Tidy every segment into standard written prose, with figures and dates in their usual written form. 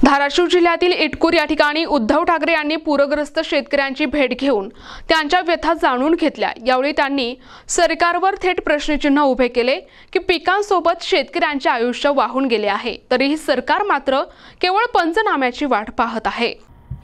धाराशिव जिल्ह्यातील इटकूर या ठिकाणी उद्धव ठाकरे यांनी पूरग्रस्त शेतकऱ्यांची भेट घेऊन त्यांच्या व्यथा जाणून घेतल्या। यावेळी त्यांनी सरकारवर थेट प्रश्नचिन्ह उभे केले की पिकांसोबत शेतकऱ्यांचे आयुष्य वाहून गेले आहे, तरीही सरकार मात्र केवळ पंचनाम्याची वाट पाहत आहे।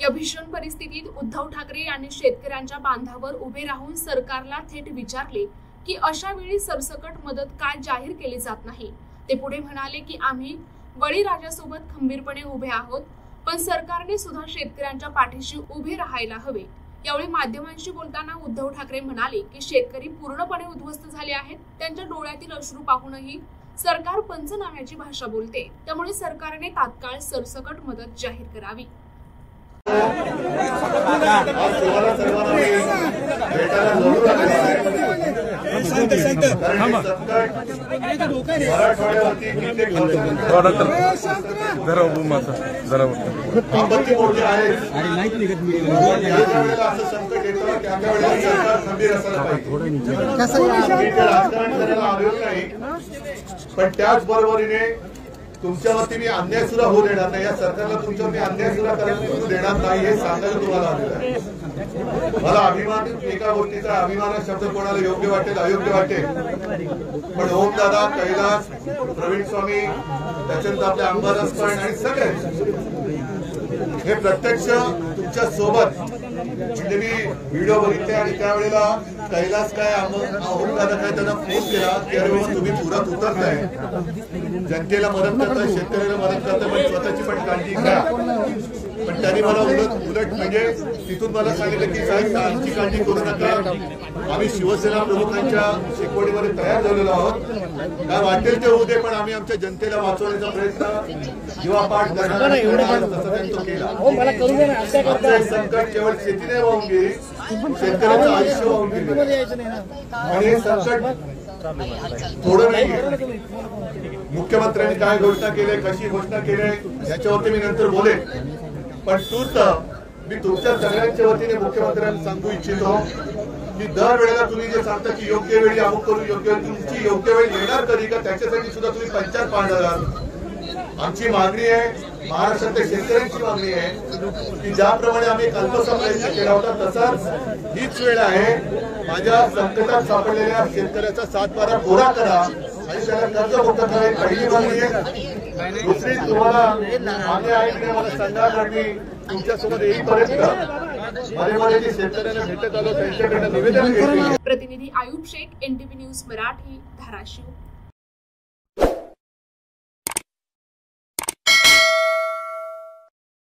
या भीषण परिस्थितीत उद्धव ठाकरे यांनी शेतकऱ्यांच्या बांधावर उभे राहून सरकारला थेट विचारले की अशा वेळी सरसकट मदत काय जाहीर केली जात नाही। ते पुढे म्हणाले की आम्ही बळीराजासोबत खंबीरपणे उभे आहोत, पण सरकारने सुद्धा शेतकऱ्यांच्या पाठीशी उभे राहायला हवे। यावेळी माध्यमांशी बोलताना उद्धव ठाकरे म्हणाले की शेतकरी पूर्णपणे उद्ध्वस्त झाले आहेत। त्यांच्या डोळ्यातील अश्रू पाहूनही सरकार पंचनाम्याची भाषा बोलते, त्यामुळे सरकारने तात्काळ सरसकट मदत जाहीर करावी। पण त्याचबरोबरीने तुमच्यावरती मी अन्याय सुद्धा होऊ देणार नाही, या सरकारला तुमच्यावरती अन्याय सुद्धा करायला देणार नाही हे सांगायला तुम्हाला आलेलं आहे। मला अभिमान, एका गोष्टीचा अभिमान शब्द कोणाला योग्य वाटेल अयोग्य वाटेल, पण ओमदादा, कैलास, प्रवीण स्वामी, त्याच्यानंतर आपल्या अंबादास पण आणि सगळे हे प्रत्यक्ष तुमच्या सोबत, म्हणजे मी व्हिडिओ बघितले आणि त्यावेळेला कैलास काय ओमदादा काय त्यांना फोन केला की अरे बाबा तुम्ही पुरात उतरताय, जनतेला मदत करताय, शेतकऱ्याला मदत करताय, पण स्वतःची पण काळजी घ्या। पण त्यांनी मला उलट म्हणजे तिथून मला सांगितलं की साहेब आमची काळजी करू नका, आम्ही शिवसेना प्रमुखांच्या शिकवणीमध्ये तयार झालेलो आहोत, काय वाटेल ते होऊ दे, पण आम्ही आमच्या जनतेला वाचवण्याचा प्रयत्न जीवापाठ करणार तसं त्यांनी तो केला। संकट केवळ शेतीने वाहून गेली, शेतकऱ्याचं आयुष्य वाहून गेले आणि हे संकट थोडं नाही। मुख्यमंत्र्यांनी काय घोषणा केली, कशी घोषणा केली याच्यावरती मी नंतर बोलेन, पण तूर्त मी तुमच्या सगळ्यांच्या वतीने मुख्यमंत्र्यांना सांगू इच्छितो की दरवेळेला तुम्ही जे सांगता की योग्य वेळी अमुक करू, योग्य तुमची योग्य वेळ येणार कधी का, त्याच्यासाठी सुद्धा तुम्ही पंचायत पाहणार आहात। आमची मागणी आहे, महाराष्ट्रातल्या शेतकऱ्यांची मागणी आहे की ज्याप्रमाणे आम्ही कल्पसा प्रयत्न केला होता तसाच हीच वेळ आहे, माझ्या संकटात सापडलेल्या शेतकऱ्याचा 7-12 कोरा करा आणि त्याला कर्जमुक्त करा, पहिली मागणी आहे। दुसरी, तुम्हाला मागणी ऐकणे मला सांगा, मी तुमच्यासोबत येईपर्यंत मध्ये जे शेतकऱ्यांना भेटत आलो त्यांच्याकडे निवेदन घेतले। प्रतिनिधी आयुब शेख, NTV न्यूज मराठी, धाराशिव।